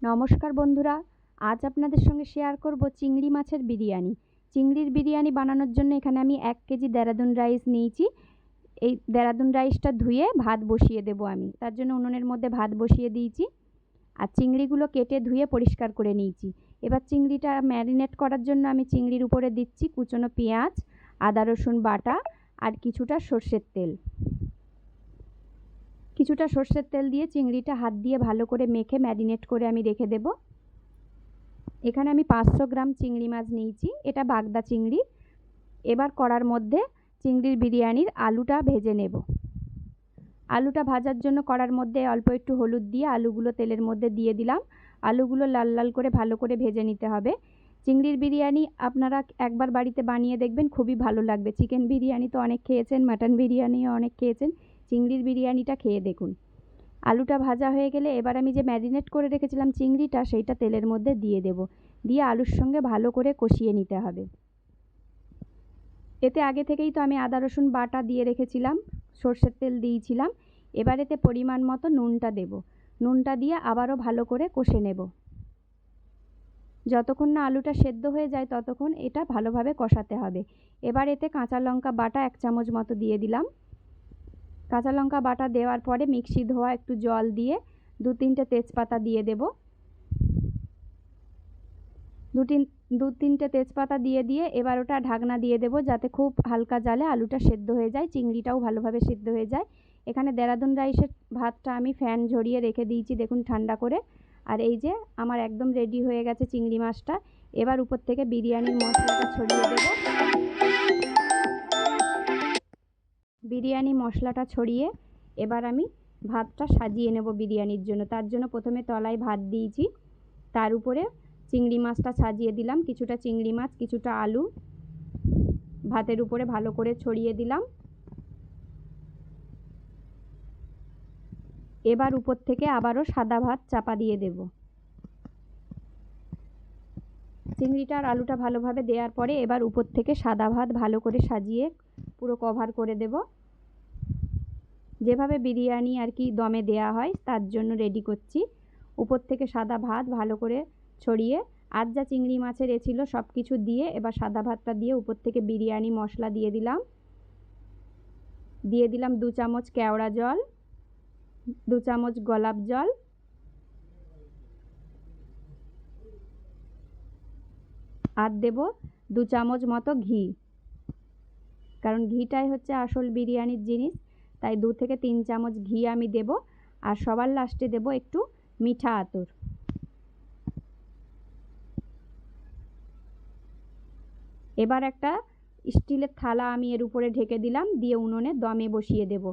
নমস্কার বন্ধুরা, আজ আপনাদের সঙ্গে শেয়ার করব চিংড়ি মাছের বিরিয়ানি। চিংড়ির বিরিয়ানি বানানোর জন্য এখানে আমি 1 কেজি দেরাদুন রাইস নিয়েছি। এই দেরাদুন রাইসটা ধুয়ে ভাত বসিয়ে দেব আমি। তার জন্য উনুনের মধ্যে ভাত বসিয়ে দিয়েছি আর চিংড়িগুলো কেটে ধুয়ে পরিষ্কার করে নিয়েছি। এবার চিংড়িটা ম্যারিনেট করার জন্য আমি চিংড়ির উপরে দিচ্ছি কুচনো পেঁয়াজ, আদা রসুন বাটা আর কিছুটা সর্ষের তেল। কিছুটা সর্ষের তেল দিয়ে চিংড়িটা হাত দিয়ে ভালো করে মেখে ম্যারিনেট করে আমি রেখে দেব। এখানে আমি 500 গ্রাম চিংড়ি মাছ নিয়েছি, এটা বাগদা চিংড়ি। এবার কড়ার মধ্যে চিংড়ির বিরিয়ানির আলুটা ভেজে নেব। আলুটা ভাজার জন্য কড়ার মধ্যে অল্প একটু হলুদ দিয়ে আলুগুলো তেলের মধ্যে দিয়ে দিলাম। আলুগুলো লাল লাল করে ভালো করে ভেজে নিতে হবে। চিংড়ির বিরিয়ানি আপনারা একবার বাড়িতে বানিয়ে দেখবেন, খুবই ভালো লাগবে। চিকেন বিরিয়ানি তো অনেক খেয়েছেন, মাটন বিরিয়ানিও অনেক খেয়েছেন, চিংড়ির বিরিয়ানিটা খেয়ে দেখুন। আলুটা ভাজা হয়ে গেলে এবার আমি যে ম্যারিনেট করে রেখেছিলাম চিংড়িটা, সেইটা তেলের মধ্যে দিয়ে দেব। দিয়ে আলুর সঙ্গে ভালো করে কষিয়ে নিতে হবে। এতে আগে থেকেই তো আমি আদা রসুন বাটা দিয়ে রেখেছিলাম, সর্ষের তেল দিয়েছিলাম। এবার এতে পরিমাণ মতো নুনটা দেব। নুনটা দিয়ে আবারও ভালো করে কষে নেব। যতক্ষণ না আলুটা সেদ্ধ হয়ে যায় ততক্ষণ এটা ভালোভাবে কষাতে হবে। এবার এতে কাঁচা লঙ্কা বাটা 1 চামচ মতো দিয়ে দিলাম। কাঁচা লঙ্কা বাটা দেওয়ার পরে মিক্সি ধোয়া একটু জল দিয়ে 2-3টে তেজপাতা দিয়ে দেব। 2-3টে তেজপাতা দিয়ে এবার ওটা ঢাকনা দিয়ে দেব, যাতে খুব হালকা জালে আলুটা সেদ্ধ হয়ে যায়, চিংড়িটাও ভালোভাবে সিদ্ধ হয়ে যায়। এখানে দেরাদুন রাইসের ভাতটা আমি ফ্যান ঝরিয়ে রেখে দিয়েছি দেখুন ঠান্ডা করে। আর এই যে আমার একদম রেডি হয়ে গেছে চিংড়ি মাছটা। এবার উপর থেকে বিরিয়ানির মশলাটা ছড়িয়ে দেব। বিরিয়ানি মশলাটা ছড়িয়ে এবার আমি ভাতটা সাজিয়ে নেব বিরিয়ানির জন্য। তার জন্য প্রথমে তলায় ভাত দিয়েছি, তার উপরে চিংড়ি মাছটা সাজিয়ে দিলাম। কিছুটা চিংড়ি মাছ, কিছুটা আলু ভাতের উপরে ভালো করে ছড়িয়ে দিলাম। এবার উপর থেকে আবারও সাদা ভাত চাপা দিয়ে দেব। চিংড়িটা আর আলুটা ভালোভাবে দেওয়ার পরে এবার উপর থেকে সাদা ভাত ভালো করে সাজিয়ে পুরো কভার করে দেব। যেভাবে বিরিয়ানি আর কি দমে দেয়া হয় তার জন্য রেডি করছি। উপর থেকে সাদা ভাত ভালো করে ছড়িয়ে আর যা চিংড়ি মাছের ছিল সব কিছু দিয়ে এবার সাদা ভাতটা দিয়ে উপর থেকে বিরিয়ানি মশলা দিয়ে দিলাম। 2 চামচ কেওড়া জল, 2 চামচ গোলাপ জল আর দেব 2 চামচ মতো ঘি, কারণ ঘিটাই হচ্ছে আসল বিরিয়ানির জিনিস, তাই 2 থেকে 3 চামচ ঘি আমি দেব। আর সবার লাস্টে দেব একটু মিঠা আতর। এবার একটা স্টিলের থালা আমি এর উপরে ঢেকে দিলাম, দিয়ে উনুনে দমে বসিয়ে দেব।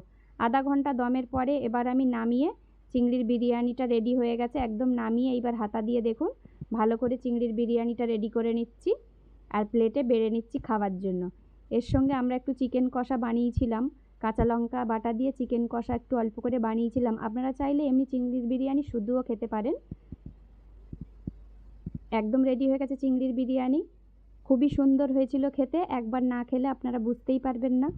আধা ঘন্টা দমের পরে এবার আমি নামিয়ে, চিংড়ির বিরিয়ানিটা রেডি হয়ে গেছে একদম। নামিয়ে এইবার হাতা দিয়ে দেখুন ভালো করে চিংড়ির বিরিয়ানিটা রেডি করে নিচ্ছি আর প্লেটে বেড়ে নিচ্ছি খাওয়ার জন্য। এর সঙ্গে আমরা একটু চিকেন কষা বানিয়েছিলাম, কাঁচা লঙ্কা বাটা দিয়ে চিকেন কষা একটু অল্প করে বানিয়েছিলাম। আপনারা চাইলে এমনি চিংড়ির বিরিয়ানি শুধুও খেতে পারেন। একদম রেডি হয়ে গেছে চিংড়ির বিরিয়ানি, খুবই সুন্দর হয়েছিল খেতে। একবার না খেলে আপনারা বুঝতেই পারবেন না।